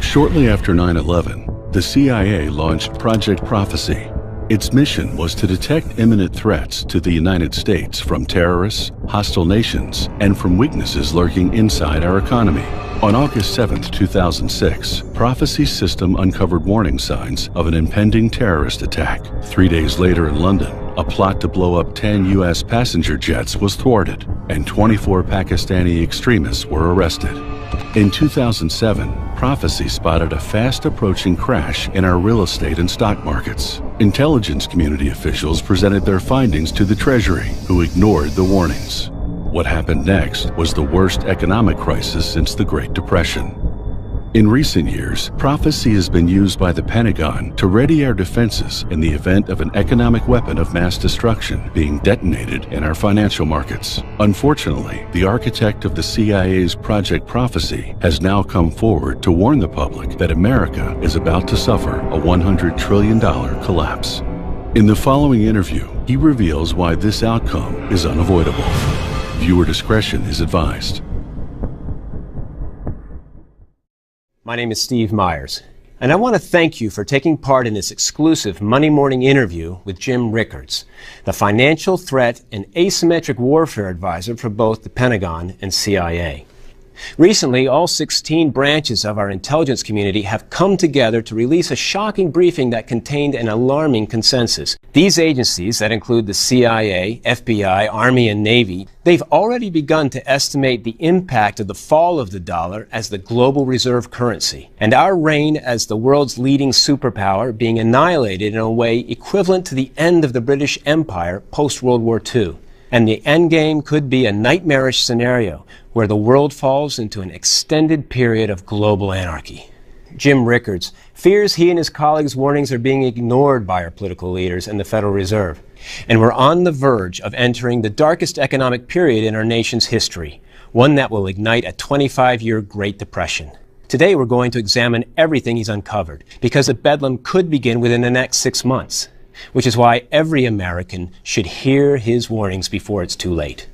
Shortly after 9/11, the CIA launched Project Prophecy. Its mission was to detect imminent threats to the United States from terrorists, hostile nations, and from weaknesses lurking inside our economy. On August 7, 2006, Prophecy's system uncovered warning signs of an impending terrorist attack. 3 days later in London, a plot to blow up 10 U.S. passenger jets was thwarted, and 24 Pakistani extremists were arrested. In 2007, Prophecy spotted a fast-approaching crash in our real estate and stock markets. Intelligence community officials presented their findings to the Treasury, who ignored the warnings. What happened next was the worst economic crisis since the Great Depression. In recent years, Prophecy has been used by the Pentagon to ready our defenses in the event of an economic weapon of mass destruction being detonated in our financial markets. Unfortunately, the architect of the CIA's Project Prophecy has now come forward to warn the public that America is about to suffer a $100 trillion collapse. In the following interview, he reveals why this outcome is unavoidable. Viewer discretion is advised. My name is Steve Myers, and I want to thank you for taking part in this exclusive Monday morning interview with Jim Rickards, the financial threat and asymmetric warfare advisor for both the Pentagon and CIA. Recently, all 16 branches of our intelligence community have come together to release a shocking briefing that contained an alarming consensus. These agencies, that include the CIA, FBI, Army, and Navy, they've already begun to estimate the impact of the fall of the dollar as the global reserve currency, and our reign as the world's leading superpower being annihilated in a way equivalent to the end of the British Empire post-World War II. And the endgame could be a nightmarish scenario where the world falls into an extended period of global anarchy. Jim Rickards fears he and his colleagues' warnings are being ignored by our political leaders and the Federal Reserve. And we're on the verge of entering the darkest economic period in our nation's history, one that will ignite a 25-year Great Depression. Today we're going to examine everything he's uncovered, because the bedlam could begin within the next 6 months. Which is why every American should hear his warnings before it's too late.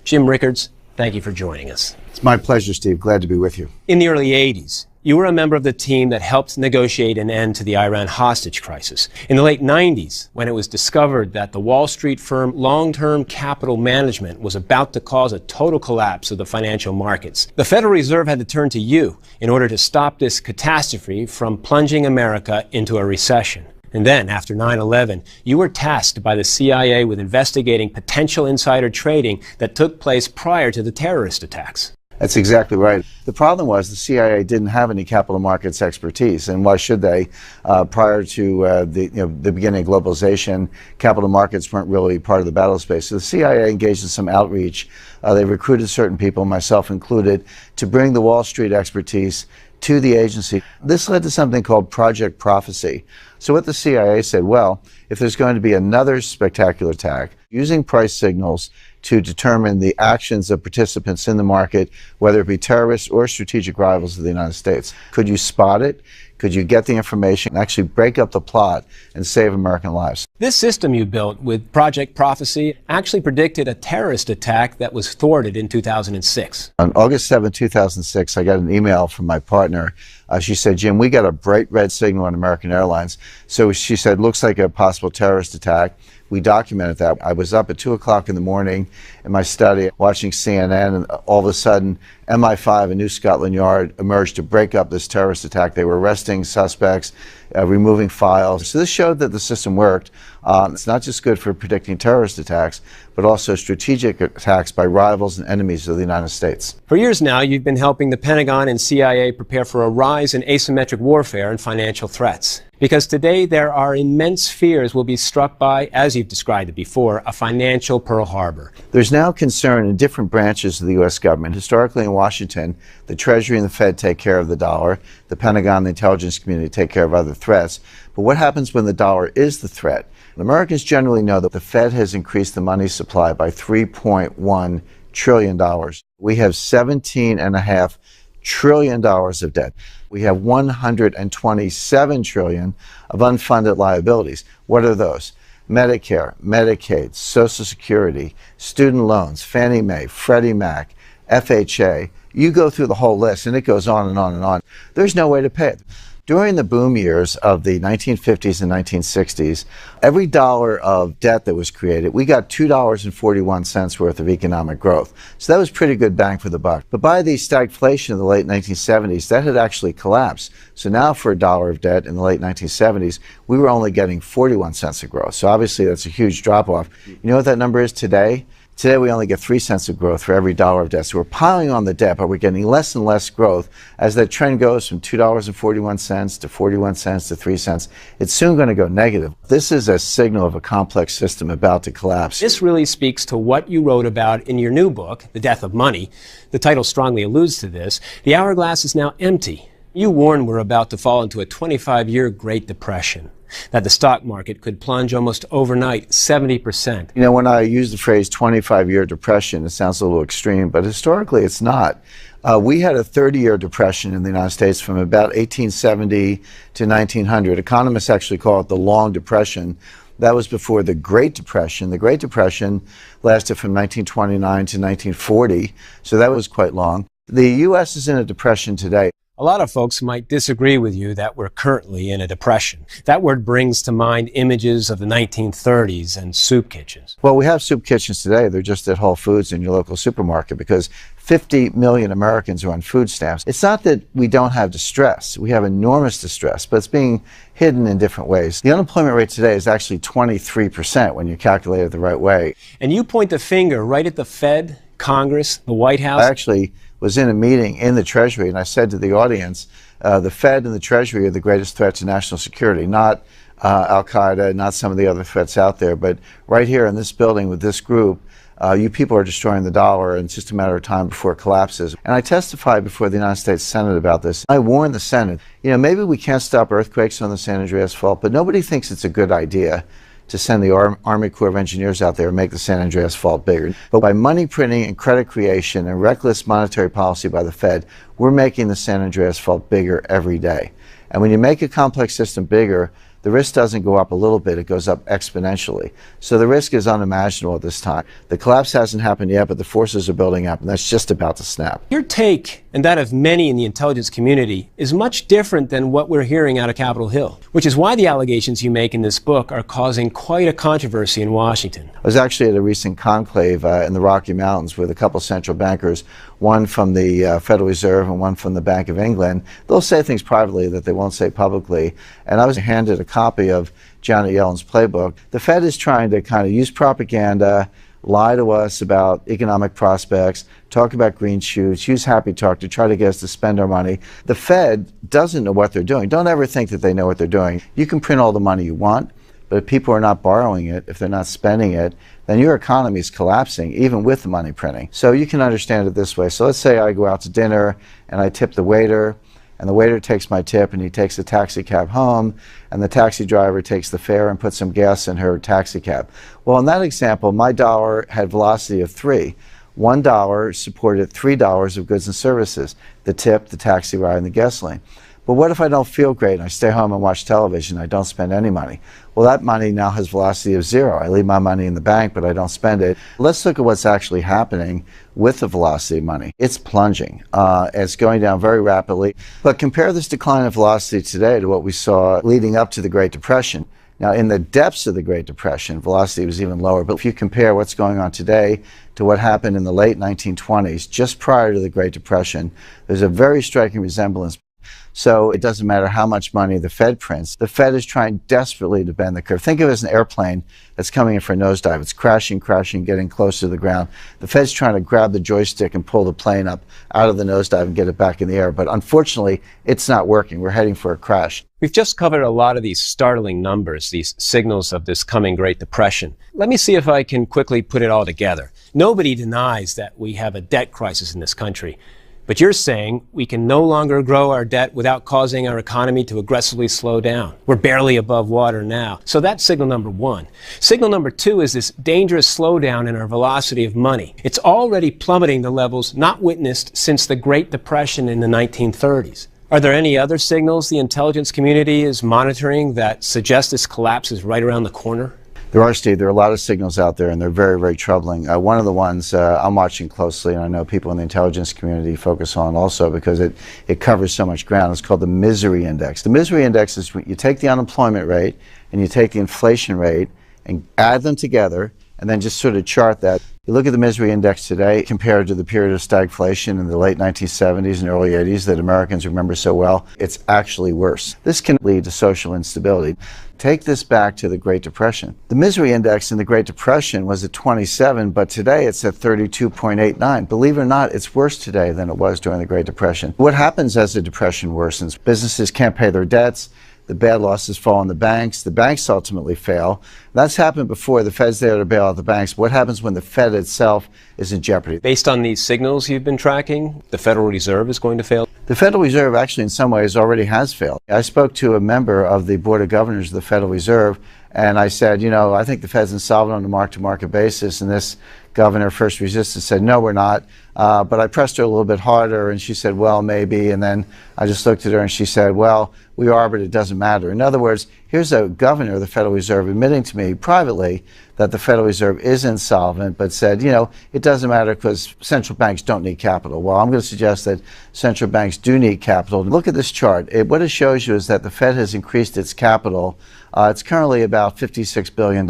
Jim Rickards, thank you for joining us. It's my pleasure, Steve. Glad to be with you. In the early 80s, you were a member of the team that helped negotiate an end to the Iran hostage crisis. In the late 90s, when it was discovered that the Wall Street firm Long-Term Capital Management was about to cause a total collapse of the financial markets, the Federal Reserve had to turn to you in order to stop this catastrophe from plunging America into a recession. And then, after 9/11, you were tasked by the CIA with investigating potential insider trading that took place prior to the terrorist attacks. That's exactly right. The problem was the CIA didn't have any capital markets expertise, and why should they? Prior to the beginning of globalization, capital markets weren't really part of the battle space. So the CIA engaged in some outreach. They recruited certain people, myself included, to bring the Wall Street expertise to the agency. This led to something called Project Prophecy. So what the CIA said, well, if there's going to be another spectacular attack, using price signals to determine the actions of participants in the market, whether it be terrorists or strategic rivals of the United States, could you spot it? Could you get the information and actually break up the plot and save American lives? This system you built with Project Prophecy actually predicted a terrorist attack that was thwarted in 2006. On August 7, 2006, I got an email from my partner. She said, Jim, we got a bright red signal on American Airlines. So she said, looks like a possible terrorist attack. We documented that. I was up at 2 o'clock in the morning in my study watching CNN, and all of a sudden MI5 and New Scotland Yard emerged to break up this terrorist attack. They were arresting suspects, removing files. So this showed that the system worked. It's not just good for predicting terrorist attacks, but also strategic attacks by rivals and enemies of the United States. For years now, you've been helping the Pentagon and CIA prepare for a rise in asymmetric warfare and financial threats. Because today there are immense fears we'll be struck by, as you've described it before, a financial Pearl Harbor. There's now concern in different branches of the U.S. government. Historically in Washington, the Treasury and the Fed take care of the dollar. The Pentagon and the intelligence community take care of other threats. But what happens when the dollar is the threat? Americans generally know that the Fed has increased the money supply by $3.1 trillion. We have $17.5 trillion of debt. We have $127 trillion of unfunded liabilities. What are those? Medicare, Medicaid, Social Security, student loans, Fannie Mae, Freddie Mac, FHA, You go through the whole list, and it goes on and on and on. There's no way to pay it. During the boom years of the 1950s and 1960s, every dollar of debt that was created, we got $2.41 worth of economic growth. So that was pretty good bang for the buck. But by the stagflation of the late 1970s, that had actually collapsed. So now for a dollar of debt in the late 1970s, we were only getting 41 cents of growth. So obviously that's a huge drop off. You know what that number is today? Today we only get 3 cents of growth for every dollar of debt. So we're piling on the debt, but we're getting less and less growth as that trend goes from $2.41 to 41 cents to 3 cents. It's soon going to go negative. This is a signal of a complex system about to collapse. This really speaks to what you wrote about in your new book, The Death of Money. The title strongly alludes to this. The hourglass is now empty. You warn we're about to fall into a 25-year Great Depression, that the stock market could plunge almost overnight 70%. You know, when I use the phrase 25-year depression, it sounds a little extreme, but historically it's not. We had a 30-year depression in the United States from about 1870 to 1900. Economists actually call it the Long Depression. That was before the Great Depression. The Great Depression lasted from 1929 to 1940, so that was quite long. The U.S. is in a depression today. A lot of folks might disagree with you that we're currently in a depression. That word brings to mind images of the 1930s and soup kitchens. Well, we have soup kitchens today. They're just at Whole Foods in your local supermarket because 50 million Americans are on food stamps. It's not that we don't have distress. We have enormous distress, but it's being hidden in different ways. The unemployment rate today is actually 23% when you calculate it the right way. And you point the finger right at the Fed, Congress, the White House. I actually was in a meeting in the Treasury, and I said to the audience, the Fed and the Treasury are the greatest threat to national security, not Al-Qaeda, not some of the other threats out there, but right here in this building with this group, you people are destroying the dollar, and it's just a matter of time before it collapses. And I testified before the United States Senate about this. I warned the Senate, you know, maybe we can't stop earthquakes on the San Andreas Fault, but nobody thinks it's a good idea to send the Army Corps of Engineers out there and make the San Andreas Fault bigger. But by money printing and credit creation and reckless monetary policy by the Fed, we're making the San Andreas Fault bigger every day. And when you make a complex system bigger, the risk doesn't go up a little bit, it goes up exponentially. So the risk is unimaginable at this time. The collapse hasn't happened yet, but the forces are building up, and that's just about to snap. Your take, and that of many in the intelligence community, is much different than what we're hearing out of Capitol Hill, which is why the allegations you make in this book are causing quite a controversy in Washington. I was actually at a recent conclave in the Rocky Mountains with a couple central bankers, one from the Federal Reserve and one from the Bank of England. They'll say things privately that they won't say publicly, and I was handed a copy of Janet Yellen's playbook. The Fed is trying to kind of use propaganda, lie to us about economic prospects, talk about green shoots, use happy talk to try to get us to spend our money. The Fed doesn't know what they're doing. Don't ever think that they know what they're doing. You can print all the money you want, but if people are not borrowing it, if they're not spending it, then your economy is collapsing, even with the money printing. So you can understand it this way. So let's say I go out to dinner and I tip the waiter, and the waiter takes my tip and he takes a taxi cab home, and the taxi driver takes the fare and puts some gas in her taxi cab. Well, in that example, my dollar had velocity of 3. $1 supported $3 of goods and services, the tip, the taxi ride, and the gasoline. But what if I don't feel great and I stay home and watch television, I don't spend any money? Well, that money now has velocity of 0. I leave my money in the bank, but I don't spend it. Let's look at what's actually happening with the velocity of money. It's plunging. It's going down very rapidly. But compare this decline in velocity today to what we saw leading up to the Great Depression. Now, in the depths of the Great Depression, velocity was even lower. But if you compare what's going on today to what happened in the late 1920s, just prior to the Great Depression, there's a very striking resemblance. So it doesn't matter how much money the Fed prints. The Fed is trying desperately to bend the curve. Think of it as an airplane that's coming in for a nosedive. It's crashing, getting close to the ground. The Fed's trying to grab the joystick and pull the plane up out of the nosedive and get it back in the air. But unfortunately, it's not working. We're heading for a crash. We've just covered a lot of these startling numbers, these signals of this coming Great Depression. Let me see if I can quickly put it all together. Nobody denies that we have a debt crisis in this country. But you're saying we can no longer grow our debt without causing our economy to aggressively slow down. We're barely above water now. So that's signal number 1. Signal number 2 is this dangerous slowdown in our velocity of money. It's already plummeting to levels not witnessed since the Great Depression in the 1930s. Are there any other signals the intelligence community is monitoring that suggest this collapse is right around the corner? There are, Steve. There are a lot of signals out there, and they're very, very troubling. One of the ones I'm watching closely, and I know people in the intelligence community focus on also because it covers so much ground. It's called the misery index. The misery index is you take the unemployment rate and you take the inflation rate and add them together and then just sort of chart that. You look at the misery index today compared to the period of stagflation in the late 1970s and early 80s that Americans remember so well, it's actually worse. This can lead to social instability. Take this back to the Great Depression. The misery index in the Great Depression was at 27, but today it's at 32.89. Believe it or not, it's worse today than it was during the Great Depression. What happens as the depression worsens? Businesses can't pay their debts. The bad losses fall on the banks ultimately fail. That's happened before. The Fed's there to bail out the banks. What happens when the Fed itself is in jeopardy? Based on these signals you've been tracking, the Federal Reserve is going to fail? The Federal Reserve actually in some ways already has failed. I spoke to a member of the Board of Governors of the Federal Reserve, and I said, I think the Fed's insolvent on a mark-to-market basis, and this governor first resisted, said, no, we're not. But I pressed her a little bit harder, and she said, well, maybe. And then I just looked at her, and she said, well, we are, but it doesn't matter. In other words, here's a governor of the Federal Reserve admitting to me privately that the Federal Reserve is insolvent, but said, it doesn't matter because central banks don't need capital. Well, I'm going to suggest that central banks do need capital. Look at this chart. What it shows you is that the Fed has increased its capital. It's currently about $56 billion.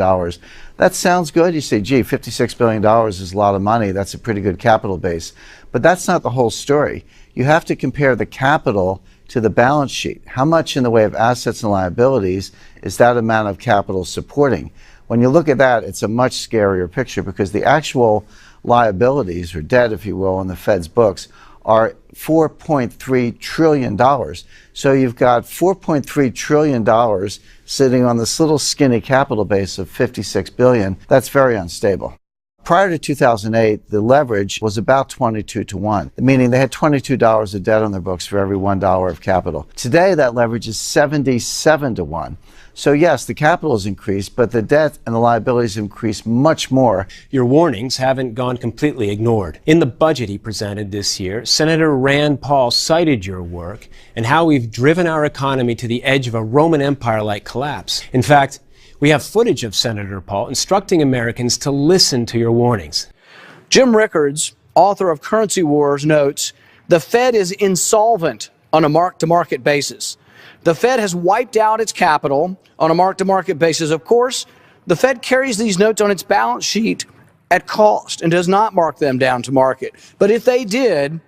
That sounds good. You say, gee, $56 billion is a lot of money. That's a pretty good capital base. But that's not the whole story. You have to compare the capital to the balance sheet. How much in the way of assets and liabilities is that amount of capital supporting? When you look at that, it's a much scarier picture because the actual liabilities, or debt, if you will, in the Fed's books are $4.3 trillion. So you've got $4.3 trillion sitting on this little skinny capital base of $56 billion. That's very unstable. Prior to 2008, the leverage was about 22 to 1, meaning they had $22 of debt on their books for every $1 of capital. Today, that leverage is 77 to 1. So yes, the capital has increased, but the debt and the liabilities have increased much more. Your warnings haven't gone completely ignored. In the budget he presented this year, Senator Rand Paul cited your work and how we've driven our economy to the edge of a Roman Empire-like collapse. In fact, we have footage of Senator Paul instructing Americans to listen to your warnings. Jim Rickards, author of Currency Wars, notes, the Fed is insolvent on a mark-to-market basis. The Fed has wiped out its capital on a mark-to-market basis. Of course, the Fed carries these notes on its balance sheet at cost and does not mark them down to market. But if they did,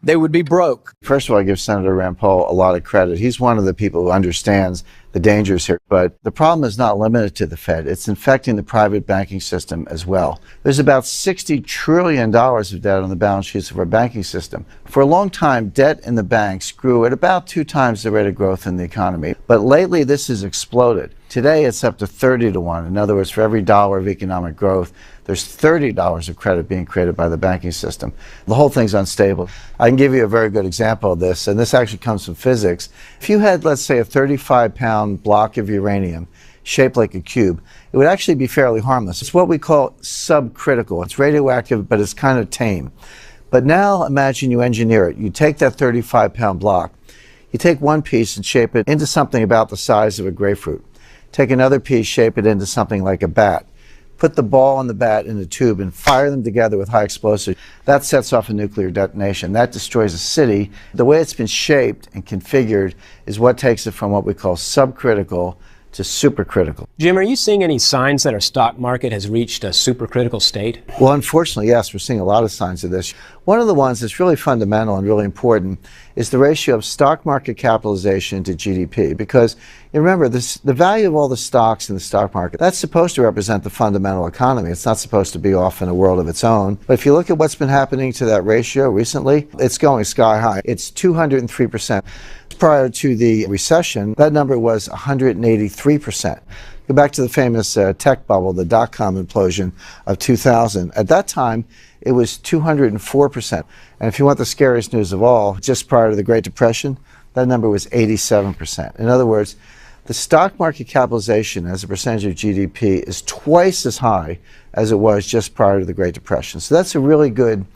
they would be broke. First of all, I give Senator Rand Paul a lot of credit. He's one of the people who understands the dangers here. But the problem is not limited to the Fed. It's infecting the private banking system as well. There's about $60 trillion of debt on the balance sheets of our banking system. For a long time, debt in the banks grew at about 2 times the rate of growth in the economy. But lately, this has exploded. Today, it's up to 30 to 1. In other words, for every dollar of economic growth, there's $30 of credit being created by the banking system. The whole thing's unstable. I can give you a very good example of this, and this actually comes from physics. If you had, let's say, a 35-pound block of uranium shaped like a cube, it would actually be fairly harmless. It's what we call subcritical. It's radioactive, but it's kind of tame. But now imagine you engineer it. You take that 35-pound block, you take one piece and shape it into something about the size of a grapefruit. Take another piece, shape it into something like a bat. Put the ball and the bat in a tube and fire them together with high explosives. That sets off a nuclear detonation. That destroys a city. The way it's been shaped and configured is what takes it from what we call subcritical to supercritical. Jim, are you seeing any signs that our stock market has reached a supercritical state? Well, unfortunately, yes, we're seeing a lot of signs of this. One of the ones that's really fundamental and really important is the ratio of stock market capitalization to GDP. Because you remember, the value of all the stocks in the stock market, that's supposed to represent the fundamental economy. It's not supposed to be off in a world of its own. But if you look at what's been happening to that ratio recently, it's going sky high. It's 203%. Prior to the recession, that number was 183%. Go back to the famous tech bubble, the dot-com implosion of 2000. At that time, it was 204%. And if you want the scariest news of all, just prior to the Great Depression, that number was 87%. In other words, the stock market capitalization as a percentage of GDP is twice as high as it was just prior to the Great Depression. So that's a really good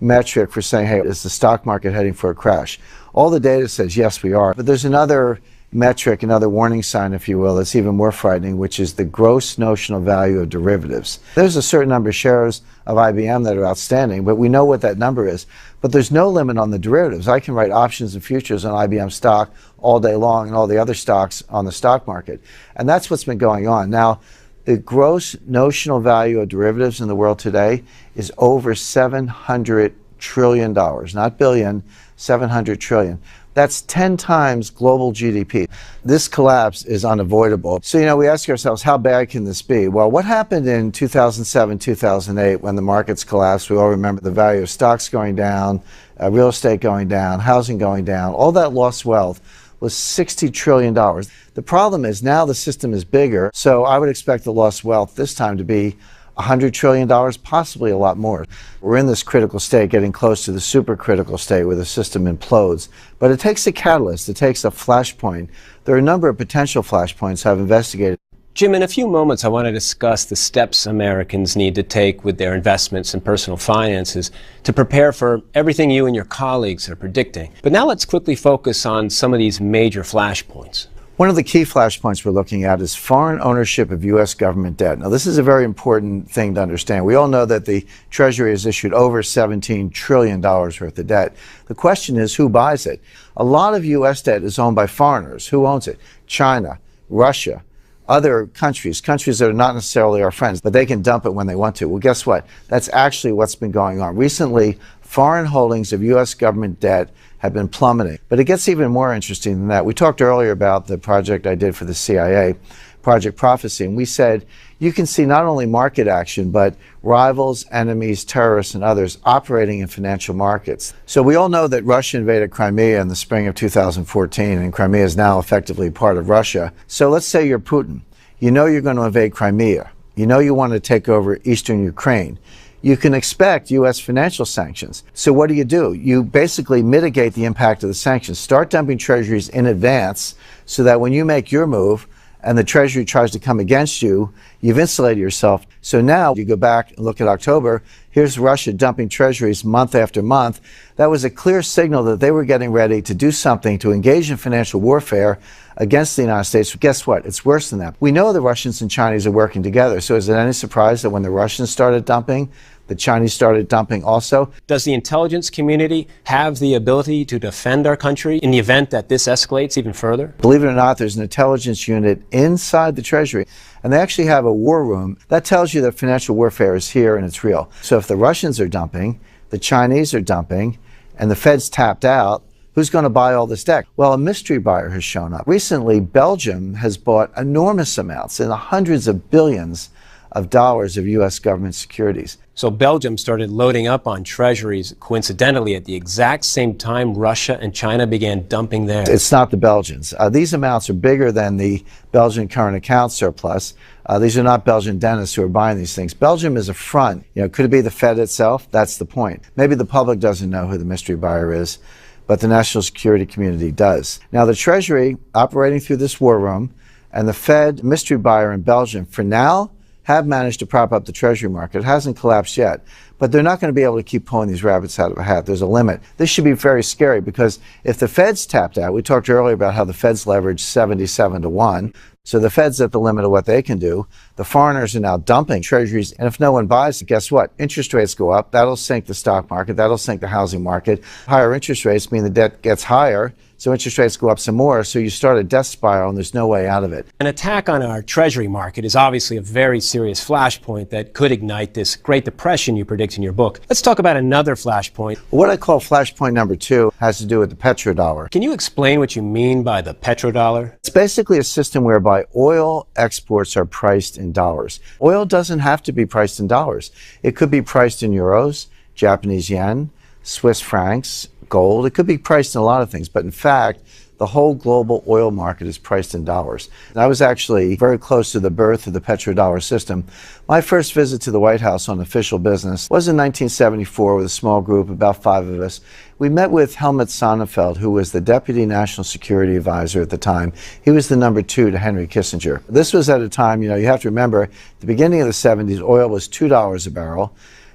metric for saying, hey, is the stock market heading for a crash? All the data says, yes, we are. But there's another metric, another warning sign, if you will, that's even more frightening, which is the gross notional value of derivatives. There's a certain number of shares of IBM that are outstanding, but we know what that number is. But there's no limit on the derivatives. I can write options and futures on IBM stock all day long and all the other stocks on the stock market. And that's what's been going on. Now, the gross notional value of derivatives in the world today is over $700 trillion, not billion, 700 trillion. That's 10 times global GDP. This collapse is unavoidable. So, we ask ourselves, how bad can this be? Well, what happened in 2007, 2008 when the markets collapsed? We all remember the value of stocks going down, real estate going down, housing going down. All that lost wealth was $60 trillion. The problem is now the system is bigger, so I would expect the lost wealth this time to be $100 trillion, possibly a lot more. We're in this critical state, getting close to the supercritical state where the system implodes. But it takes a catalyst, it takes a flashpoint. There are a number of potential flashpoints I've investigated. Jim, in a few moments, I want to discuss the steps Americans need to take with their investments and personal finances to prepare for everything you and your colleagues are predicting. But now let's quickly focus on some of these major flashpoints. One of the key flashpoints we're looking at is foreign ownership of U.S. government debt. Now, this is a very important thing to understand. We all know that the Treasury has issued over $17 trillion worth of debt. The question is, who buys it? A lot of U.S. debt is owned by foreigners. Who owns it? China, Russia, other countries that are not necessarily our friends, but they can dump it when they want to. Well, guess what? That's actually what's been going on. Recently, foreign holdings of U.S. government debt have been plummeting. But it gets even more interesting than that. We talked earlier about the project I did for the CIA, Project Prophecy, and we said you can see not only market action, but rivals, enemies, terrorists, and others operating in financial markets. So we all know that Russia invaded Crimea in the spring of 2014, and Crimea is now effectively part of Russia. So let's say you're Putin. You know you're going to invade Crimea. You know you want to take over eastern Ukraine. You can expect U.S. financial sanctions. So what do? You basically mitigate the impact of the sanctions. Start dumping treasuries in advance so that when you make your move and the Treasury tries to come against you, you've insulated yourself. So now you go back and look at October. Here's Russia dumping treasuries month after month. That was a clear signal that they were getting ready to do something to engage in financial warfare against the United States. Guess what? It's worse than that. We know the Russians and Chinese are working together. So is it any surprise that when the Russians started dumping, the Chinese started dumping also? Does the intelligence community have the ability to defend our country in the event that this escalates even further? Believe it or not, there's an intelligence unit inside the Treasury, and they actually have a war room. That tells you that financial warfare is here and it's real. So if the Russians are dumping, the Chinese are dumping, and the Fed's tapped out, who's going to buy all this debt? Well, a mystery buyer has shown up. Recently, Belgium has bought enormous amounts, in the hundreds of billions of dollars of U.S. government securities. So Belgium started loading up on treasuries coincidentally at the exact same time Russia and China began dumping theirs. It's not the Belgians. These amounts are bigger than the Belgian current account surplus. These are not Belgian dentists who are buying these things. Belgium is a front. Could it be the Fed itself? That's the point. Maybe the public doesn't know who the mystery buyer is, but the national security community does. Now, the Treasury, operating through this war room, and the Fed mystery buyer in Belgium, for now, have managed to prop up the Treasury market. It hasn't collapsed yet, but they're not going to be able to keep pulling these rabbits out of a hat. There's a limit. This should be very scary because if the Fed's tapped out, we talked earlier about how the Fed's leveraged 77 to 1. So the Fed's at the limit of what they can do. The foreigners are now dumping treasuries. And if no one buys it, guess what? Interest rates go up. That'll sink the stock market. That'll sink the housing market. Higher interest rates mean the debt gets higher. So interest rates go up some more. So you start a death spiral and there's no way out of it. An attack on our treasury market is obviously a very serious flashpoint that could ignite this Great Depression you predict in your book. Let's talk about another flashpoint. What I call flashpoint number 2 has to do with the petrodollar. Can you explain what you mean by the petrodollar? It's basically a system whereby oil exports are priced in dollars. Oil doesn't have to be priced in dollars. It could be priced in euros, Japanese yen, Swiss francs, gold. It could be priced in a lot of things, but in fact, the whole global oil market is priced in dollars. And I was actually very close to the birth of the petrodollar system. My first visit to the White House on official business was in 1974 with a small group, about 5 of us. We met with Helmut Sonnenfeld, who was the Deputy National Security Advisor at the time. He was the number 2 to Henry Kissinger. This was at a time, you have to remember, at the beginning of the 70s, oil was $2 a barrel.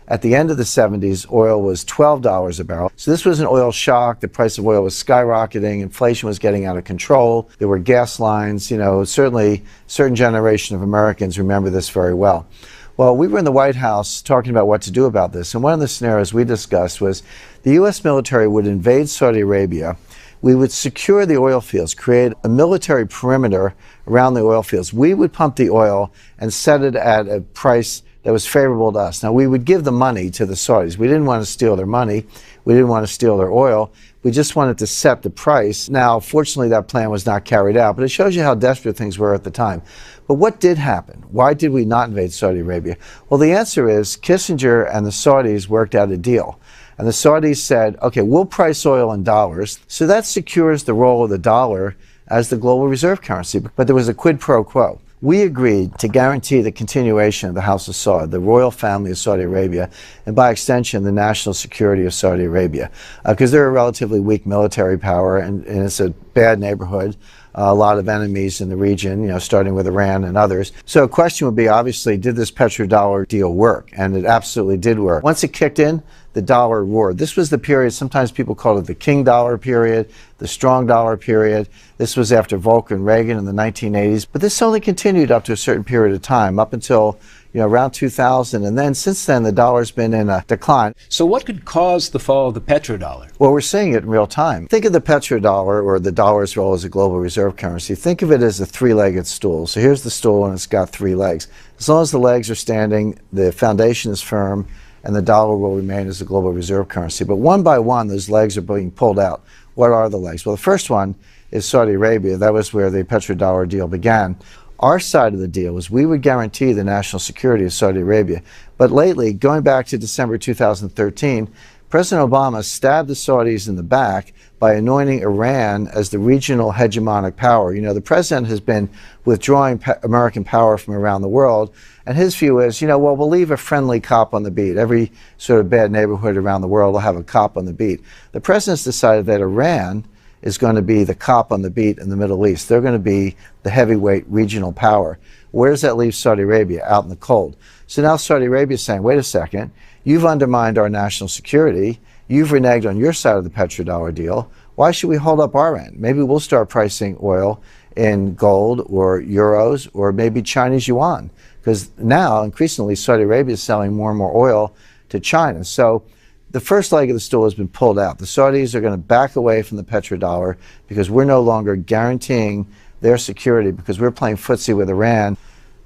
At the end of the 70s, oil was $12 a barrel. So this was an oil shock. The price of oil was skyrocketing. Inflation was getting out of control. There were gas lines. Certainly a certain generation of Americans remember this very well. Well, we were in the White House talking about what to do about this. And one of the scenarios we discussed was the U.S. military would invade Saudi Arabia. We would secure the oil fields, create a military perimeter around the oil fields. We would pump the oil and set it at a price that was favorable to us. Now, we would give the money to the Saudis. We didn't want to steal their money. We didn't want to steal their oil. We just wanted to set the price. Now, fortunately, that plan was not carried out, but it shows you how desperate things were at the time. But what did happen? Why did we not invade Saudi Arabia? Well, the answer is Kissinger and the Saudis worked out a deal. And the Saudis said, okay, we'll price oil in dollars. So that secures the role of the dollar as the global reserve currency. But there was a quid pro quo. We agreed to guarantee the continuation of the House of Saud, the royal family of Saudi Arabia, and by extension, the national security of Saudi Arabia, because they're a relatively weak military power, and it's a bad neighborhood. A lot of enemies in the region, starting with Iran and others. So a question would be, obviously, did this petrodollar deal work? And it absolutely did work. Once it kicked in, the dollar roared. This was the period, sometimes people call it the king dollar period, the strong dollar period. This was after Volcker and Reagan in the 1980s. But this only continued up to a certain period of time, up until around 2000, and then since then the dollar's been in a decline. So what could cause the fall of the petrodollar? Well, we're seeing it in real time. Think of the petrodollar, or the dollar's role as a global reserve currency. Think of it as a three-legged stool. So here's the stool, and it's got three legs. As long as the legs are standing, the foundation is firm, and the dollar will remain as a global reserve currency. But one by one, those legs are being pulled out. What are the legs? Well, the first one is Saudi Arabia. That was where the petrodollar deal began. Our side of the deal was we would guarantee the national security of Saudi Arabia. But lately, going back to December 2013, President Obama stabbed the Saudis in the back by anointing Iran as the regional hegemonic power. The president has been withdrawing American power from around the world, and his view is, we'll leave a friendly cop on the beat. Every sort of bad neighborhood around the world will have a cop on the beat. The president's decided that Iran is going to be the cop on the beat in the Middle East. They're going to be the heavyweight regional power. Where does that leave Saudi Arabia? Out in the cold. So now Saudi Arabia is saying, wait a second, you've undermined our national security. You've reneged on your side of the petrodollar deal. Why should we hold up our end? Maybe we'll start pricing oil in gold or euros or maybe Chinese yuan, because now increasingly Saudi Arabia is selling more and more oil to China. So the first leg of the stool has been pulled out. The Saudis are going to back away from the petrodollar because we're no longer guaranteeing their security, because we're playing footsie with Iran.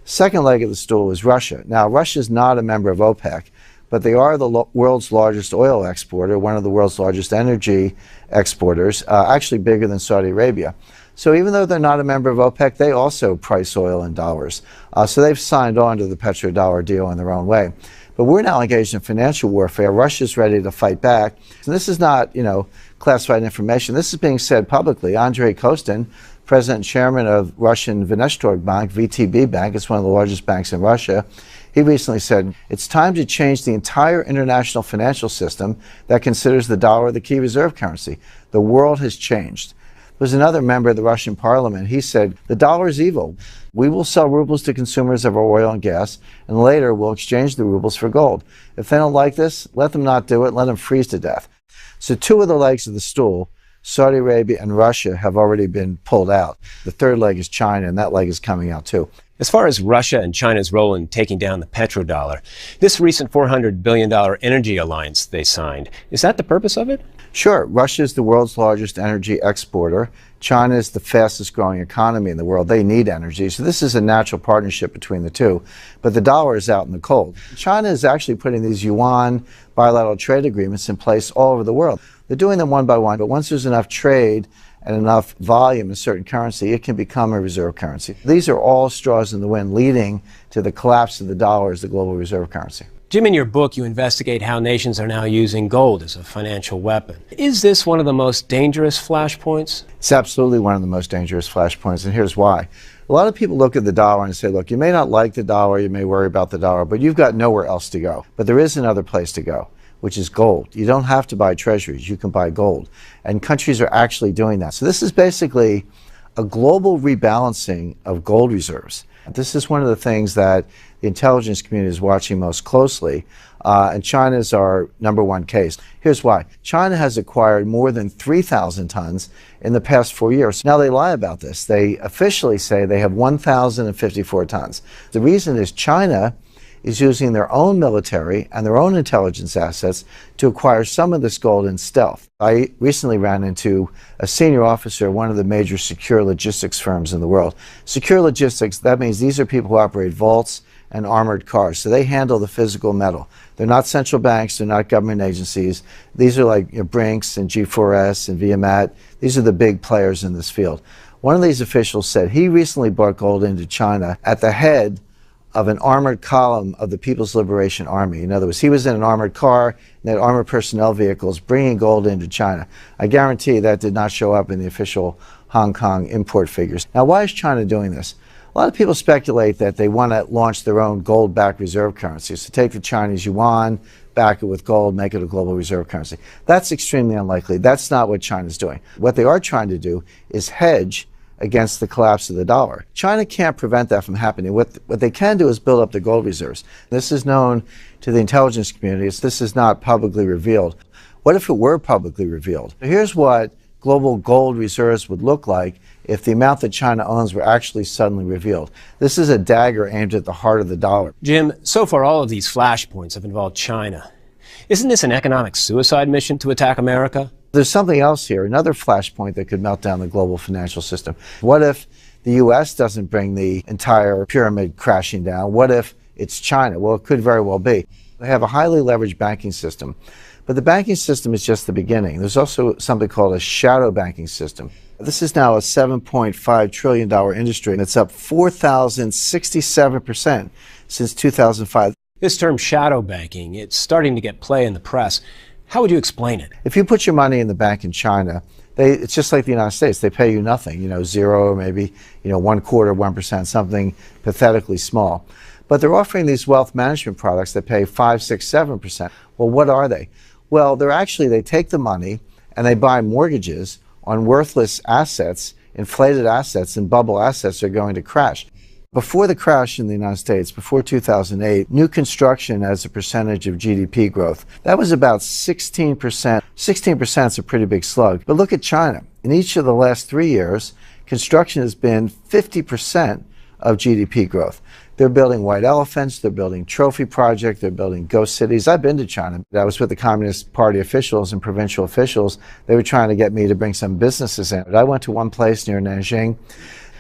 Second leg of the stool is Russia. Now, Russia is not a member of OPEC, but they are the world's largest oil exporter, one of the world's largest energy exporters, actually bigger than Saudi Arabia. So even though they're not a member of OPEC, they also price oil in dollars. So they've signed on to the petrodollar deal in their own way. But we're now engaged in financial warfare. Russia's ready to fight back. And this is not, classified information. This is being said publicly. Andrei Kostin, president and chairman of Russian Vnestorg Bank, VTB Bank, it's one of the largest banks in Russia, he recently said, it's time to change the entire international financial system that considers the dollar the key reserve currency. The world has changed. There's another member of the Russian parliament. He said, the dollar is evil. We will sell rubles to consumers of our oil and gas, and later we'll exchange the rubles for gold. If they don't like this, let them not do it. Let them freeze to death. So two of the legs of the stool, Saudi Arabia and Russia, have already been pulled out. The third leg is China, and that leg is coming out too. As far as Russia and China's role in taking down the petrodollar, this recent $400 billion energy alliance they signed, is that the purpose of it? Sure. Russia is the world's largest energy exporter. China is the fastest growing economy in the world. They need energy. So this is a natural partnership between the two. But the dollar is out in the cold. China is actually putting these yuan bilateral trade agreements in place all over the world. They're doing them one by one, but once there's enough trade and enough volume in a certain currency, it can become a reserve currency. These are all straws in the wind leading to the collapse of the dollar as the global reserve currency. Jim, in your book, you investigate how nations are now using gold as a financial weapon. Is this one of the most dangerous flashpoints? It's absolutely one of the most dangerous flashpoints, and here's why. A lot of people look at the dollar and say, look, you may not like the dollar, you may worry about the dollar, but you've got nowhere else to go. But there is another place to go, which is gold. You don't have to buy treasuries, you can buy gold. And countries are actually doing that. So this is basically a global rebalancing of gold reserves. This is one of the things that the intelligence community is watching most closely, and China is our number one case. Here's why. China has acquired more than 3,000 tons in the past 4 years. Now, they lie about this. They officially say they have 1,054 tons. The reason is China is using their own military and their own intelligence assets to acquire some of this gold in stealth. I recently ran into a senior officer of one of the major secure logistics firms in the world. Secure logistics, that means these are people who operate vaults and armored cars. So they handle the physical metal. They're not central banks, they're not government agencies. These are like Brinks and G4S and Viamat. These are the big players in this field. One of these officials said he recently brought gold into China at the head of an armored column of the People's Liberation Army. In other words, he was in an armored car and they had armored personnel vehicles bringing gold into China. I guarantee that did not show up in the official Hong Kong import figures. Now, why is China doing this? A lot of people speculate that they want to launch their own gold-backed reserve currency. So take the Chinese yuan, back it with gold, make it a global reserve currency. That's extremely unlikely. That's not what China's doing. What they are trying to do is hedge against the collapse of the dollar. China can't prevent that from happening. What they can do is build up their gold reserves. This is known to the intelligence community. This is not publicly revealed. What if it were publicly revealed? Here's what global gold reserves would look like if the amount that China owns were actually suddenly revealed. This is a dagger aimed at the heart of the dollar. Jim, so far all of these flashpoints have involved China. Isn't this an economic suicide mission to attack America? There's something else here, another flashpoint that could melt down the global financial system. What if the U.S. doesn't bring the entire pyramid crashing down? What if it's China? Well, it could very well be. They have a highly leveraged banking system, but the banking system is just the beginning. There's also something called a shadow banking system. This is now a $7.5 trillion industry, and it's up 4,067% since 2005. This term shadow banking, it's starting to get play in the press. How would you explain it? If you put your money in the bank in China, it's just like the United States. They pay you nothing, zero or maybe, 1/4, 1%, something pathetically small. But they're offering these wealth management products that pay 5, 6, 7%. Well, what are they? Well, they take the money and they buy mortgages on worthless assets, inflated assets, and bubble assets that are going to crash. Before the crash in the United States, before 2008, new construction as a percentage of GDP growth, that was about 16%. 16% is a pretty big slug. But look at China. In each of the last 3 years, construction has been 50% of GDP growth. They're building white elephants, they're building trophy projects, they're building ghost cities. I've been to China. I was with the Communist Party officials and provincial officials. They were trying to get me to bring some businesses in. I went to one place near Nanjing.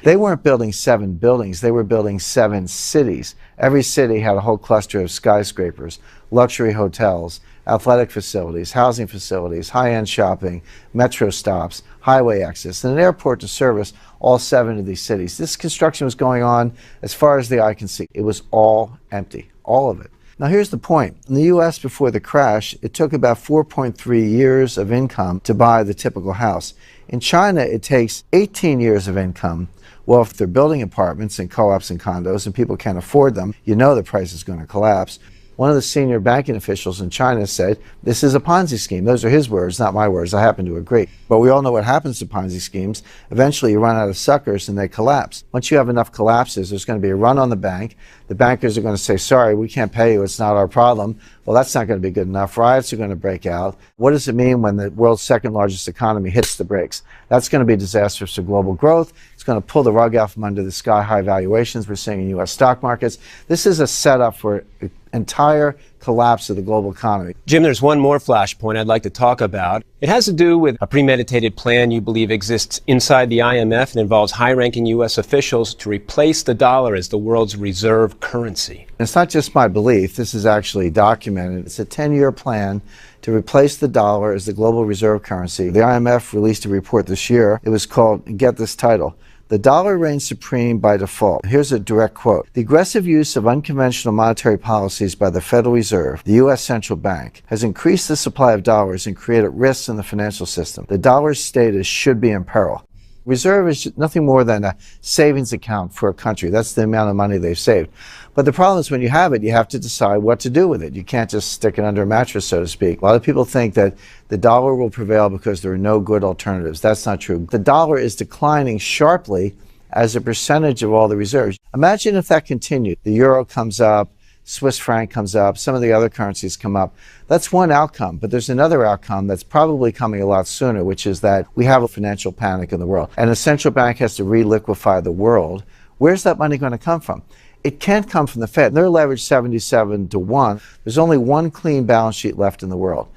They weren't building 7 buildings, they were building 7 cities. Every city had a whole cluster of skyscrapers, luxury hotels, athletic facilities, housing facilities, high-end shopping, metro stops, highway access, and an airport to service all 7 of these cities. This construction was going on as far as the eye can see. It was all empty, all of it. Now here's the point. In the U.S. before the crash, it took about 4.3 years of income to buy the typical house. In China, it takes 18 years of income. Well, if they're building apartments and co-ops and condos and people can't afford them, the price is going to collapse. One of the senior banking officials in China said, this is a Ponzi scheme. Those are his words, not my words. I happen to agree. But we all know what happens to Ponzi schemes. Eventually, you run out of suckers and they collapse. Once you have enough collapses, there's going to be a run on the bank. The bankers are going to say, sorry, we can't pay you. It's not our problem. Well, that's not going to be good enough. Riots are going to break out. What does it mean when the world's second largest economy hits the brakes? That's going to be disastrous for global growth. It's going to pull the rug out from under the sky-high valuations we're seeing in U.S. stock markets. This is a setup for an entire collapse of the global economy. Jim, there's one more flashpoint I'd like to talk about. It has to do with a premeditated plan you believe exists inside the IMF and involves high-ranking U.S. officials to replace the dollar as the world's reserve currency. It's not just my belief. This is actually documented. It's a 10-year plan to replace the dollar as the global reserve currency. The IMF released a report this year. It was called, get this title, "The Dollar Reigns Supreme by Default." Here's a direct quote. "The aggressive use of unconventional monetary policies by the Federal Reserve, the U.S. Central Bank, has increased the supply of dollars and created risks in the financial system. The dollar's status should be in peril." Reserve is nothing more than a savings account for a country. That's the amount of money they've saved. But the problem is when you have it, you have to decide what to do with it. You can't just stick it under a mattress, so to speak. A lot of people think that the dollar will prevail because there are no good alternatives. That's not true. The dollar is declining sharply as a percentage of all the reserves. Imagine if that continued. The euro comes up, Swiss franc comes up, some of the other currencies come up. That's one outcome, but there's another outcome that's probably coming a lot sooner, which is that we have a financial panic in the world, and a central bank has to re-liquefy the world. Where's that money going to come from? It can't come from the Fed. They're leveraged 77 to 1. There's only one clean balance sheet left in the world.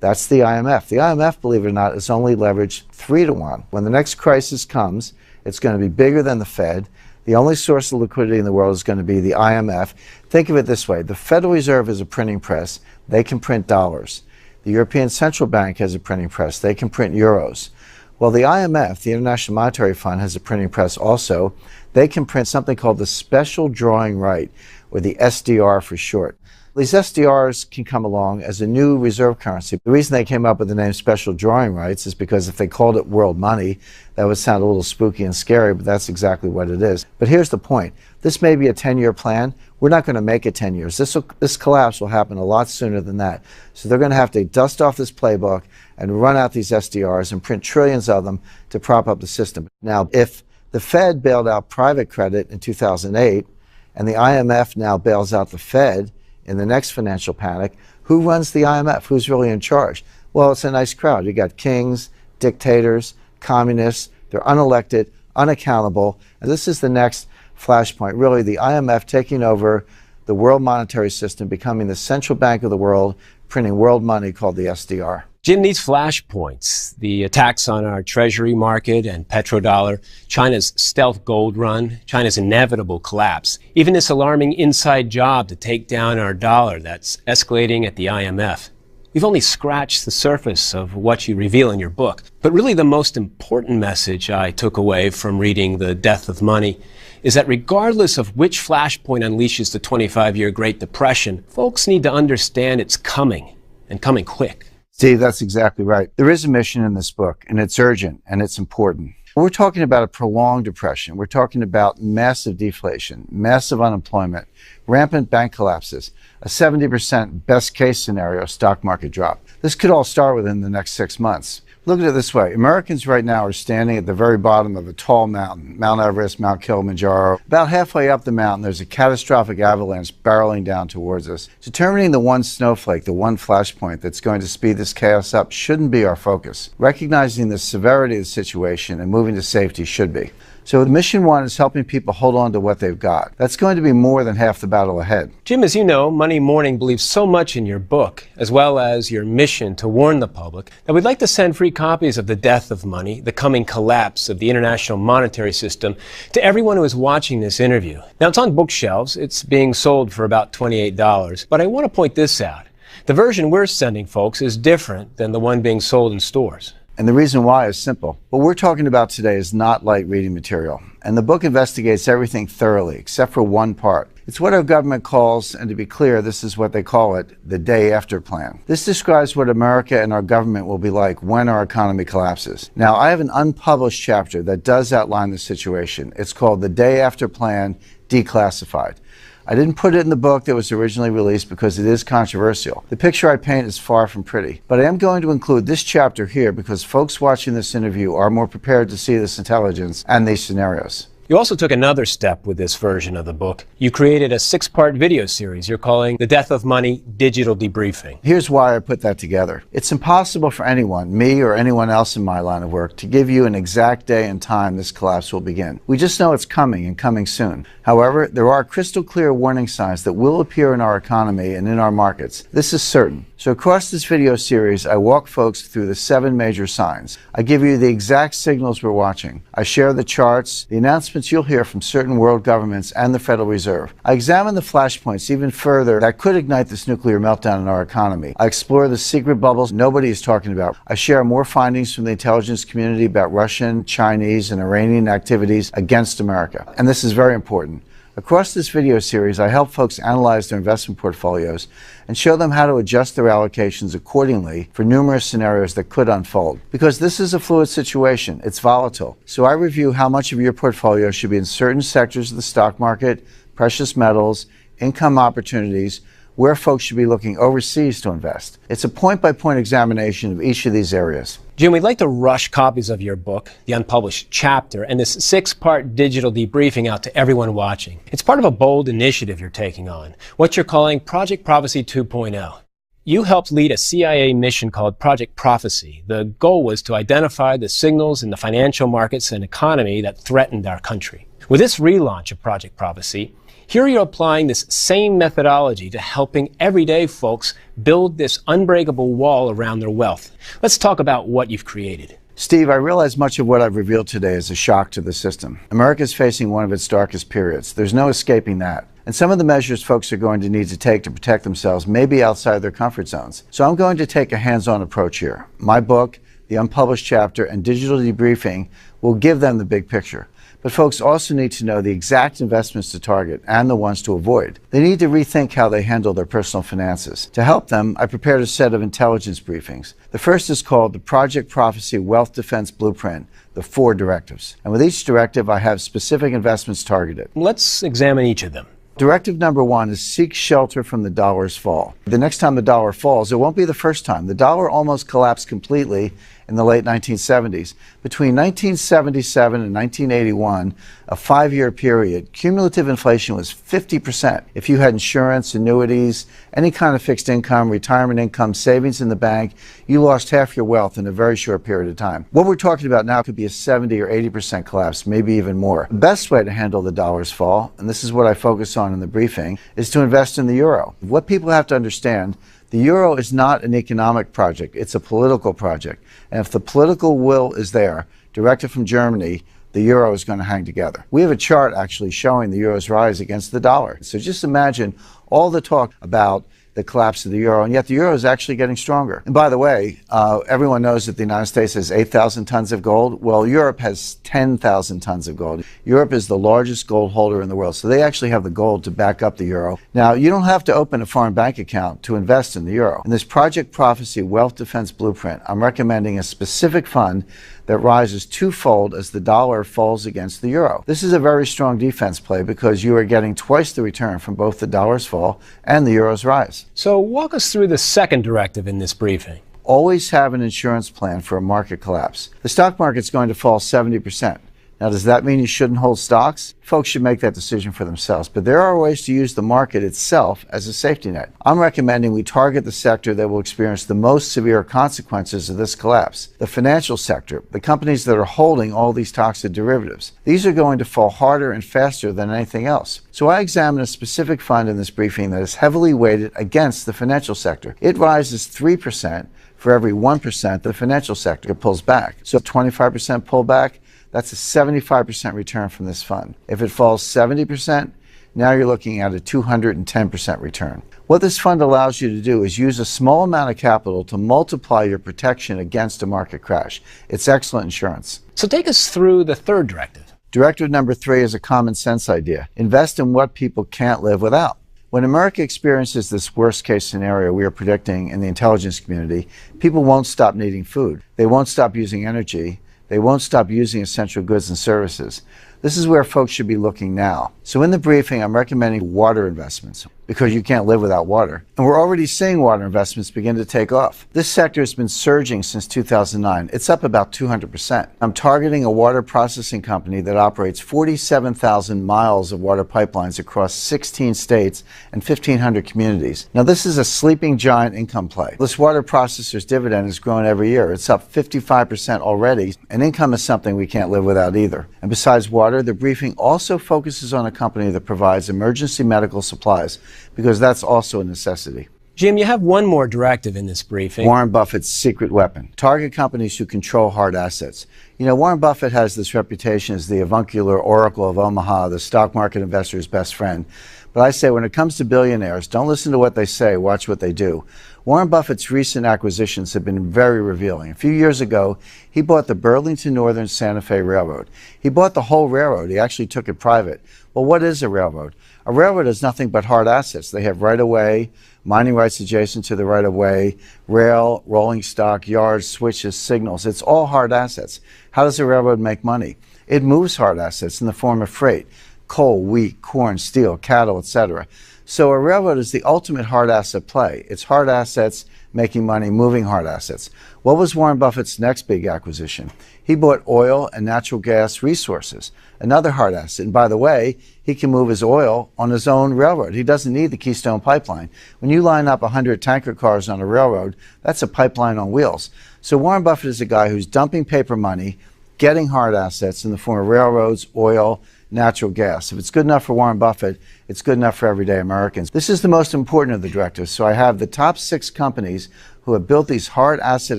That's the IMF. The IMF, believe it or not, is only leveraged 3 to 1. When the next crisis comes, it's going to be bigger than the Fed. The only source of liquidity in the world is going to be the IMF. Think of it this way. The Federal Reserve is a printing press. They can print dollars. The European Central Bank has a printing press. They can print euros. Well, the IMF, the International Monetary Fund, has a printing press also. They can print something called the special drawing right, or the SDR for short. These SDRs can come along as a new reserve currency. The reason they came up with the name special drawing rights is because if they called it world money, that would sound a little spooky and scary, but that's exactly what it is. But here's the point. This may be a 10-year plan. We're not going to make it 10 years. This collapse will happen a lot sooner than that. So they're going to have to dust off this playbook and run out these SDRs and print trillions of them to prop up the system. Now, if the Fed bailed out private credit in 2008, and the IMF now bails out the Fed in the next financial panic, who runs the IMF? Who's really in charge? Well, it's a nice crowd. You got kings, dictators, communists. They're unelected, unaccountable. And this is the next flashpoint. Really, the IMF taking over the world monetary system, becoming the central bank of the world, printing world money called the SDR. Jim, these flashpoints, the attacks on our treasury market and petrodollar, China's stealth gold run, China's inevitable collapse, even this alarming inside job to take down our dollar that's escalating at the IMF. We've only scratched the surface of what you reveal in your book. But really the most important message I took away from reading The Death of Money is that regardless of which flashpoint unleashes the 25-year Great Depression, folks need to understand it's coming, and coming quick. Steve, that's exactly right. There is a mission in this book, and it's urgent, and it's important. We're talking about a prolonged depression. We're talking about massive deflation, massive unemployment, rampant bank collapses, a 70% best case scenario stock market drop. This could all start within the next 6 months. Look at it this way. Americans right now are standing at the very bottom of a tall mountain, Mount Everest, Mount Kilimanjaro. About halfway up the mountain, there's a catastrophic avalanche barreling down towards us. Determining the one snowflake, the one flashpoint that's going to speed this chaos up shouldn't be our focus. Recognizing the severity of the situation and moving to safety should be. So mission one is helping people hold on to what they've got. That's going to be more than half the battle ahead. Jim, as you know, Money Morning believes so much in your book, as well as your mission to warn the public, that we'd like to send free copies of The Death of Money, the coming collapse of the international monetary system, to everyone who is watching this interview. Now, it's on bookshelves. It's being sold for about $28. But I want to point this out. The version we're sending folks is different than the one being sold in stores. And the reason why is simple. What we're talking about today is not light reading material. And the book investigates everything thoroughly, except for one part. It's what our government calls, and to be clear, this is what they call it, the day after plan. This describes what America and our government will be like when our economy collapses. Now, I have an unpublished chapter that does outline the situation. It's called The Day After Plan Declassified. I didn't put it in the book that was originally released because it is controversial. The picture I paint is far from pretty. But I am going to include this chapter here because folks watching this interview are more prepared to see this intelligence and these scenarios. You also took another step with this version of the book. You created a 6-part video series you're calling The Death of Money Digital Debriefing. Here's why I put that together. It's impossible for anyone, me or anyone else in my line of work, to give you an exact day and time this collapse will begin. We just know it's coming and coming soon. However, there are crystal clear warning signs that will appear in our economy and in our markets. This is certain. So across this video series, I walk folks through the 7 major signs. I give you the exact signals we're watching. I share the charts, the announcements you'll hear from certain world governments and the Federal Reserve. I examine the flashpoints even further that could ignite this nuclear meltdown in our economy. I explore the secret bubbles nobody is talking about. I share more findings from the intelligence community about Russian, Chinese, and Iranian activities against America. And this is very important. Across this video series, I help folks analyze their investment portfolios and show them how to adjust their allocations accordingly for numerous scenarios that could unfold. Because this is a fluid situation, it's volatile. So I review how much of your portfolio should be in certain sectors of the stock market, precious metals, income opportunities, where folks should be looking overseas to invest. It's a point-by-point examination of each of these areas. Jim, we'd like to rush copies of your book, The Unpublished Chapter, and this 6-part digital debriefing out to everyone watching. It's part of a bold initiative you're taking on, what you're calling Project Prophecy 2.0. You helped lead a CIA mission called Project Prophecy. The goal was to identify the signals in the financial markets and economy that threatened our country. With this relaunch of Project Prophecy, here you're applying this same methodology to helping everyday folks build this unbreakable wall around their wealth. Let's talk about what you've created. Steve, I realize much of what I've revealed today is a shock to the system. America is facing one of its darkest periods. There's no escaping that. And some of the measures folks are going to need to take to protect themselves may be outside their comfort zones. So I'm going to take a hands-on approach here. My book, The Unpublished Chapter, and digital debriefing will give them the big picture. But folks also need to know the exact investments to target and the ones to avoid. They need to rethink how they handle their personal finances. To help them, I prepared a set of intelligence briefings. The first is called the Project Prophecy Wealth Defense Blueprint, the 4 directives. And with each directive, I have specific investments targeted. Let's examine each of them. Directive number 1 is seek shelter from the dollar's fall. The next time the dollar falls, it won't be the first time. The dollar almost collapsed completely in the late 1970s. Between 1977 and 1981, a 5-year period, cumulative inflation was 50%. If you had insurance, annuities, any kind of fixed income, retirement income, savings in the bank, you lost half your wealth in a very short period of time. What we're talking about now could be a 70 or 80% collapse, maybe even more. The best way to handle the dollar's fall, and this is what I focus on in the briefing, is to invest in the euro. What people have to understand, the euro is not an economic project, it's a political project. And if the political will is there, directed from Germany, the euro is going to hang together. We have a chart actually showing the euro's rise against the dollar. So just imagine all the talk about the collapse of the euro, and yet the euro is actually getting stronger. And by the way, everyone knows that the United States has 8,000 tons of gold. Well, Europe has 10,000 tons of gold. Europe is the largest gold holder in the world, so they actually have the gold to back up the euro. Now, you don't have to open a foreign bank account to invest in the euro. In this Project Prophecy Wealth Defense Blueprint, I'm recommending a specific fund that rises twofold as the dollar falls against the euro. This is a very strong defense play because you are getting twice the return from both the dollar's fall and the euro's rise. So walk us through the second directive in this briefing. Always have an insurance plan for a market collapse. The stock market's going to fall 70%. Now, does that mean you shouldn't hold stocks? Folks should make that decision for themselves, but there are ways to use the market itself as a safety net. I'm recommending we target the sector that will experience the most severe consequences of this collapse. The financial sector, the companies that are holding all these toxic derivatives. These are going to fall harder and faster than anything else. So I examine a specific fund in this briefing that is heavily weighted against the financial sector. It rises 3% for every 1% the financial sector pulls back. So 25% pullback, that's a 75% return from this fund. If it falls 70%, now you're looking at a 210% return. What this fund allows you to do is use a small amount of capital to multiply your protection against a market crash. It's excellent insurance. So take us through the third directive. Directive number 3 is a common sense idea. Invest in what people can't live without. When America experiences this worst case scenario we are predicting in the intelligence community, people won't stop needing food. They won't stop using energy. They won't stop using essential goods and services. This is where folks should be looking now. So in the briefing, I'm recommending water investments because you can't live without water. And we're already seeing water investments begin to take off. This sector has been surging since 2009. It's up about 200%. I'm targeting a water processing company that operates 47,000 miles of water pipelines across 16 states and 1,500 communities. Now, this is a sleeping giant income play. This water processor's dividend has grown every year. It's up 55% already, and income is something we can't live without either. And besides water, the briefing also focuses on a company that provides emergency medical supplies, because that's also a necessity. Jim, you have one more directive in this briefing. Warren Buffett's secret weapon. Target companies who control hard assets. You know, Warren Buffett has this reputation as the avuncular oracle of Omaha, the stock market investor's best friend. But I say when it comes to billionaires, don't listen to what they say, watch what they do. Warren Buffett's recent acquisitions have been very revealing. A few years ago, he bought the Burlington Northern Santa Fe Railroad. He bought the whole railroad. He actually took it private. Well, what is a railroad? A railroad is nothing but hard assets. They have right-of-way, mining rights adjacent to the right-of-way, rail, rolling stock, yards, switches, signals. It's all hard assets. How does a railroad make money? It moves hard assets in the form of freight, coal, wheat, corn, steel, cattle, etc. So a railroad is the ultimate hard asset play. It's hard assets, making money, moving hard assets. What was Warren Buffett's next big acquisition? He bought oil and natural gas resources, another hard asset. And by the way, he can move his oil on his own railroad. He doesn't need the Keystone Pipeline. When you line up 100 tanker cars on a railroad, that's a pipeline on wheels. So Warren Buffett is a guy who's dumping paper money, getting hard assets in the form of railroads, oil, natural gas. If it's good enough for Warren Buffett, it's good enough for everyday Americans. This is the most important of the directives. So I have the top 6 companies who have built these hard asset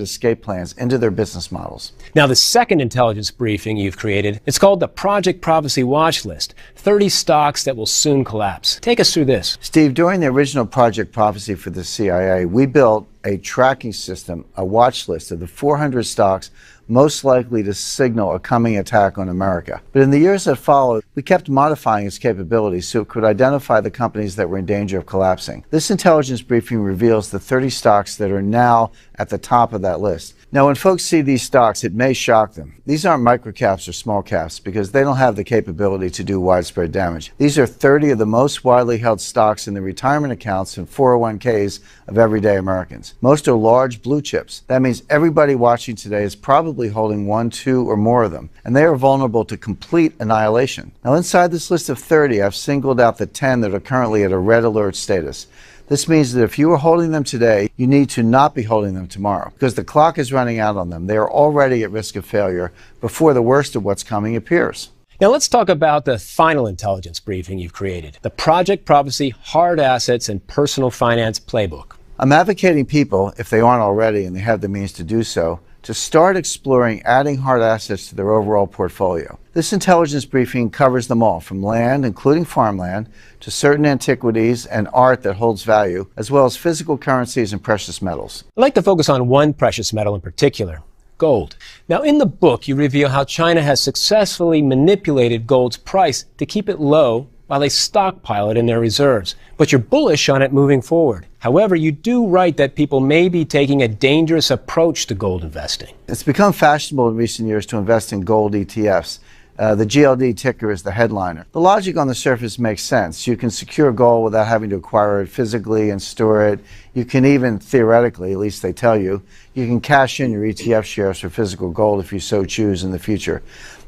escape plans into their business models. Now, the second intelligence briefing you've created, it's called the Project Prophecy Watch List, 30 stocks that will soon collapse. Take us through this. Steve, during the original Project Prophecy for the CIA, we built a tracking system, a watch list of the 400 stocks most likely to signal a coming attack on America. But in the years that followed, we kept modifying its capabilities so it could identify the companies that were in danger of collapsing. This intelligence briefing reveals the 30 stocks that are now at the top of that list. Now, when folks see these stocks, it may shock them. These aren't microcaps or small caps because they don't have the capability to do widespread damage. These are 30 of the most widely held stocks in the retirement accounts and 401ks of everyday Americans. Most are large blue chips. That means everybody watching today is probably holding 1, 2, or more of them, and they are vulnerable to complete annihilation. Now, inside this list of 30, I've singled out the 10 that are currently at a red alert status. This means that if you are holding them today, you need to not be holding them tomorrow because the clock is running out on them. They are already at risk of failure before the worst of what's coming appears. Now let's talk about the final intelligence briefing you've created, the Project Prophecy Hard Assets and Personal Finance Playbook. I'm advocating people, if they aren't already and they have the means to do so, to start exploring adding hard assets to their overall portfolio. This intelligence briefing covers them all, from land, including farmland, to certain antiquities and art that holds value, as well as physical currencies and precious metals. I'd like to focus on one precious metal in particular, gold. Now, in the book, you reveal how China has successfully manipulated gold's price to keep it low while they stockpile it in their reserves. But you're bullish on it moving forward. However, you do write that people may be taking a dangerous approach to gold investing. It's become fashionable in recent years to invest in gold ETFs. The GLD ticker is the headliner. The logic on the surface makes sense. You can secure gold without having to acquire it physically and store it. You can even, theoretically, at least they tell you, you can cash in your ETF shares for physical gold if you so choose in the future.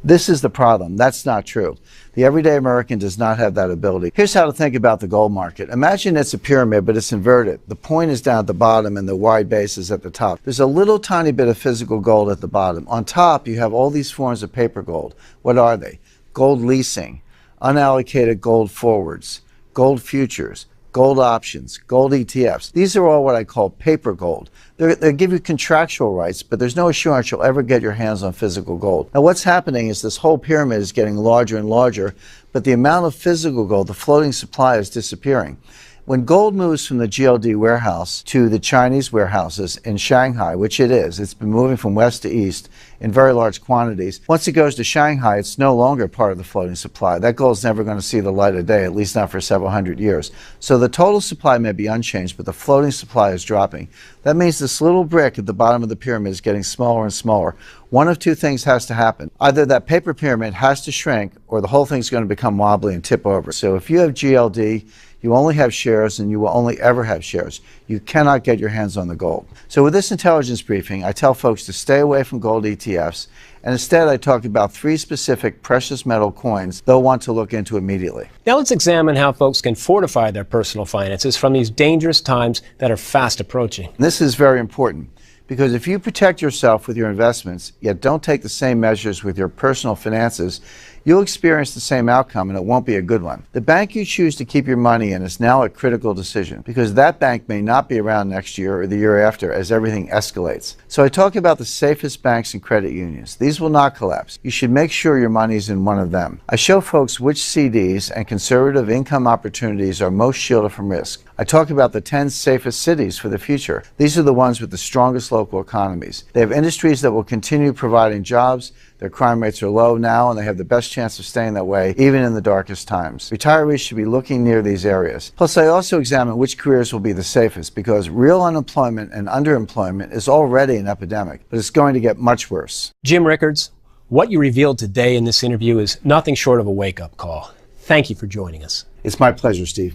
This is the problem. That's not true. The everyday American does not have that ability. Here's how to think about the gold market. Imagine it's a pyramid, but it's inverted. The point is down at the bottom and the wide base is at the top. There's a little tiny bit of physical gold at the bottom. On top, you have all these forms of paper gold. What are they? Gold leasing, unallocated gold forwards, gold futures, gold options, gold ETFs. These are all what I call paper gold. They give you contractual rights, but there's no assurance you'll ever get your hands on physical gold. Now, what's happening is this whole pyramid is getting larger and larger, but the amount of physical gold, the floating supply, is disappearing. When gold moves from the GLD warehouse to the Chinese warehouses in Shanghai, which it is, it's been moving from west to east in very large quantities. Once it goes to Shanghai, it's no longer part of the floating supply. That gold's never going to see the light of day, at least not for several hundred years. So the total supply may be unchanged, but the floating supply is dropping. That means this little brick at the bottom of the pyramid is getting smaller and smaller. One of two things has to happen. Either that paper pyramid has to shrink, or the whole thing's going to become wobbly and tip over. So if you have GLD, you only have shares and you will only ever have shares. You cannot get your hands on the gold. So with this intelligence briefing, I tell folks to stay away from gold ETFs, and instead I talk about 3 specific precious metal coins they'll want to look into immediately. Now let's examine how folks can fortify their personal finances from these dangerous times that are fast approaching. This is very important, because if you protect yourself with your investments, yet don't take the same measures with your personal finances, you'll experience the same outcome, and it won't be a good one. The bank you choose to keep your money in is now a critical decision, because that bank may not be around next year or the year after as everything escalates. So I talk about the safest banks and credit unions. These will not collapse. You should make sure your money's in one of them. I show folks which CDs and conservative income opportunities are most shielded from risk. I talk about the 10 safest cities for the future. These are the ones with the strongest local economies. They have industries that will continue providing jobs. Their crime rates are low now, and they have the best chance of staying that way, even in the darkest times. Retirees should be looking near these areas. Plus, I also examine which careers will be the safest, because real unemployment and underemployment is already an epidemic, but it's going to get much worse. Jim Rickards, what you revealed today in this interview is nothing short of a wake-up call. Thank you for joining us. It's my pleasure, Steve.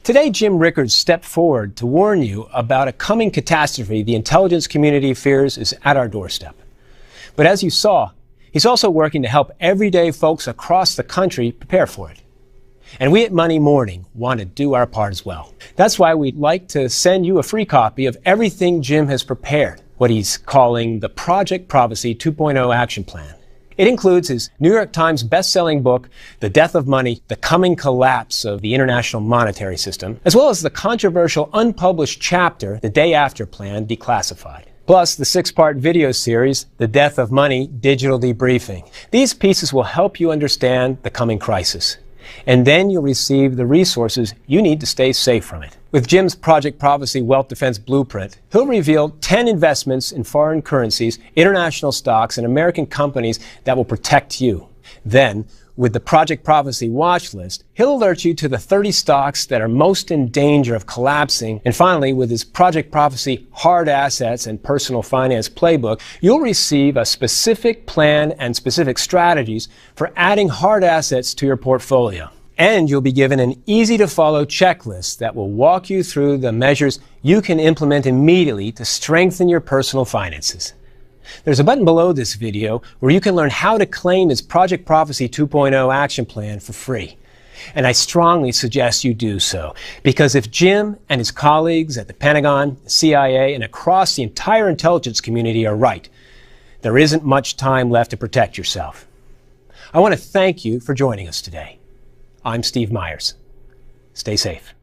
Today, Jim Rickards stepped forward to warn you about a coming catastrophe the intelligence community fears is at our doorstep. But as you saw, he's also working to help everyday folks across the country prepare for it. And we at Money Morning want to do our part as well. That's why we'd like to send you a free copy of everything Jim has prepared, what he's calling the Project Prophecy 2.0 Action Plan. It includes his New York Times best-selling book, The Death of Money, The Coming Collapse of the International Monetary System, as well as the controversial unpublished chapter, The Day After Plan, Declassified. Plus, the 6-part video series, The Death of Money, Digital Debriefing. These pieces will help you understand the coming crisis. And then you'll receive the resources you need to stay safe from it. With Jim's Project Prophecy Wealth Defense Blueprint, he'll reveal 10 investments in foreign currencies, international stocks, and American companies that will protect you. Then, with the Project Prophecy watch list, he'll alert you to the 30 stocks that are most in danger of collapsing. And finally, with his Project Prophecy Hard Assets and Personal Finance Playbook, you'll receive a specific plan and specific strategies for adding hard assets to your portfolio. And you'll be given an easy-to-follow checklist that will walk you through the measures you can implement immediately to strengthen your personal finances. There's a button below this video where you can learn how to claim his Project Prophecy 2.0 action plan for free. And I strongly suggest you do so, because if Jim and his colleagues at the Pentagon, CIA, and across the entire intelligence community are right, there isn't much time left to protect yourself. I want to thank you for joining us today. I'm Steve Myers. Stay safe.